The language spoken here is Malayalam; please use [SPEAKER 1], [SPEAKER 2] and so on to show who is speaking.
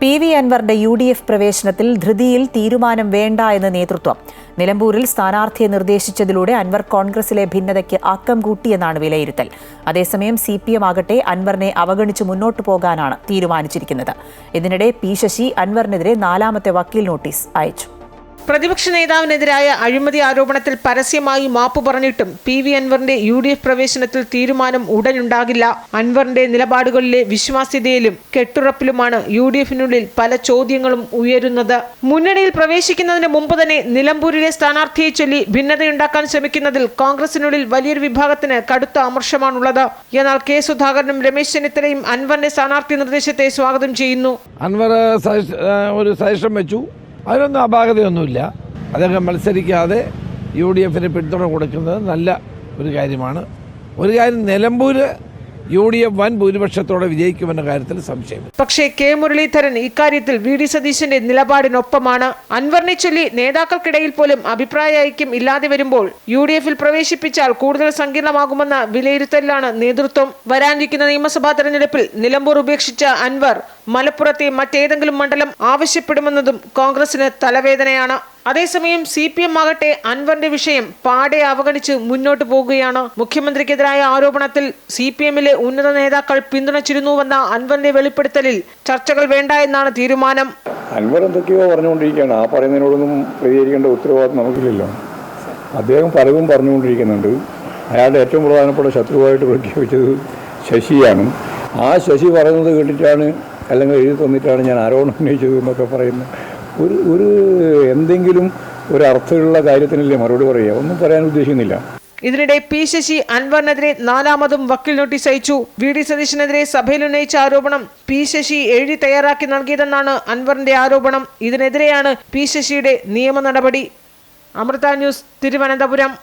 [SPEAKER 1] PV അൻവറിന്റെ UDF പ്രവേശനത്തിൽ ധൃതിയിൽ തീരുമാനം വേണ്ട എന്ന് നേതൃത്വം. നിലമ്പൂരിൽ സ്ഥാനാർത്ഥിയെ നിർദ്ദേശിച്ചതിലൂടെ അൻവർ കോൺഗ്രസിലെ ഭിന്നതയ്ക്ക് ആക്കം കൂട്ടിയെന്നാണ് വിലയിരുത്തൽ. അതേസമയം CPM ആകട്ടെ അൻവറിനെ അവഗണിച്ച് മുന്നോട്ടു പോകാനാണ് തീരുമാനിച്ചിരിക്കുന്നത്. ഇതിനിടെ P. ശശി അൻവറിനെതിരെ 4ാമത്തെ വക്കീൽ നോട്ടീസ് അയച്ചു.
[SPEAKER 2] പ്രതിപക്ഷ നേതാവിനെതിരായ അഴിമതി ആരോപണത്തിൽ പരസ്യമായി മാപ്പ് പറഞ്ഞിട്ടും PV അൻവറിന്റെ UDF പ്രവേശനത്തിൽ തീരുമാനം ഉടനുണ്ടാകില്ല. അൻവറിന്റെ നിലപാടുകളിലെ വിശ്വാസ്യതയിലും കെട്ടുറപ്പിലുമാണ് UDFിനുള്ളിൽ പല ചോദ്യങ്ങളും ഉയരുന്നത്. മുന്നണിയിൽ പ്രവേശിക്കുന്നതിന് മുമ്പ് തന്നെ നിലമ്പൂരിലെ സ്ഥാനാർത്ഥിയെ ചൊല്ലി ഭിന്നതയുണ്ടാക്കാൻ ശ്രമിക്കുന്നതിൽ കോൺഗ്രസിനുള്ളിൽ വലിയൊരു വിഭാഗത്തിന് കടുത്ത അമർഷമാണുള്ളത്. എന്നാൽ K. സുധാകരനും രമേശ് ചെന്നിത്തലയും അൻവറിന്റെ സ്ഥാനാർത്ഥി നിർദ്ദേശത്തെ സ്വാഗതം ചെയ്യുന്നു.
[SPEAKER 3] അൻവർ ഒരു സജഷൻ വെച്ചു, അതിനൊന്നും അപാകതയൊന്നുമില്ല. അദ്ദേഹം മത്സരിക്കാതെ UDFിന് പിന്തുണ കൊടുക്കുന്നത് നല്ല ഒരു കാര്യമാണ്. ഒരു കാര്യം, നിലമ്പൂര് UDF വൻ ഭൂരിപക്ഷത്തോടെ വിജയിക്കുമെന്ന കാര്യത്തിൽ സംശയം.
[SPEAKER 2] പക്ഷേ K. മുരളീധരൻ ഇക്കാര്യത്തിൽ VD സതീശന്റെ നിലപാടിനൊപ്പമാണ്. അൻവറിനെ ചൊല്ലി നേതാക്കൾക്കിടയിൽ പോലും അഭിപ്രായ ഐക്യം ഇല്ലാതെ വരുമ്പോൾ UDFിൽ പ്രവേശിപ്പിച്ചാൽ കൂടുതൽ സങ്കീർണമാകുമെന്ന വിലയിരുത്തലിലാണ് നേതൃത്വം. വരാനിരിക്കുന്ന നിയമസഭാ തെരഞ്ഞെടുപ്പിൽ നിലമ്പൂർ ഉപേക്ഷിച്ച അൻവർ മലപ്പുറത്തെ മറ്റേതെങ്കിലും മണ്ഡലം ആവശ്യപ്പെടുമെന്നതും കോൺഗ്രസിന് തലവേദനയാണ്. അതേസമയം CPM ആകട്ടെ അൻവറിന്റെ വിഷയം പാടെ അവഗണിച്ച് മുന്നോട്ട് പോകുകയാണ്. മുഖ്യമന്ത്രിക്കെതിരായ ആരോപണത്തിൽ CPMലെ ഉന്നത നേതാക്കൾ പിന്തുണച്ചിരുന്നുവെന്ന അൻവറിന്റെ വെളിപ്പെടുത്തലിൽ ചർച്ചകൾ വേണ്ട എന്നാണ് തീരുമാനം.
[SPEAKER 4] അൻവർ എന്തൊക്കെയോ പറഞ്ഞുകൊണ്ടിരിക്കുകയാണ്. ആ പറയുന്നതിനോടൊന്നും പ്രതികരിക്കേണ്ട ഉത്തരവാദിത്വം നമുക്കില്ലല്ലോ. അദ്ദേഹം പലതും പറഞ്ഞുകൊണ്ടിരിക്കുന്നുണ്ട്. അയാളുടെ ഏറ്റവും പ്രധാനപ്പെട്ട ശത്രുവായിട്ട് പ്രഖ്യാപിച്ചത് ശശിയാണ്. ആ ശശി പറയുന്നത് കേട്ടിട്ടാണ്, അല്ലെങ്കിൽ എഴുതി തന്നിട്ടാണ് ഞാൻ ആരോപണം ഉന്നയിച്ചത് എന്നൊക്കെ പറയുന്നത്. ഒരു എന്തെങ്കിലും ഒരു അർത്ഥമുള്ള കാര്യത്തിനല്ലേ മറുപടി പറയുക? ഒന്നും പറയാൻ ഉദ്ദേശിക്കുന്നില്ല.
[SPEAKER 2] ഇതിനിടെ P. ശശി അൻവറിനെതിരെ 4ാമതും വക്കീൽ നോട്ടീസ് അയച്ചു. VD സതീശനെതിരെ സഭയിൽ ഉന്നയിച്ച ആരോപണം P. ശശി എഴുതി തയ്യാറാക്കി നൽകിയതെന്നാണ് അൻവറിന്റെ ആരോപണം. ഇതിനെതിരെയാണ് P. ശശിയുടെ നിയമ നടപടി. അമൃത ന്യൂസ്, തിരുവനന്തപുരം.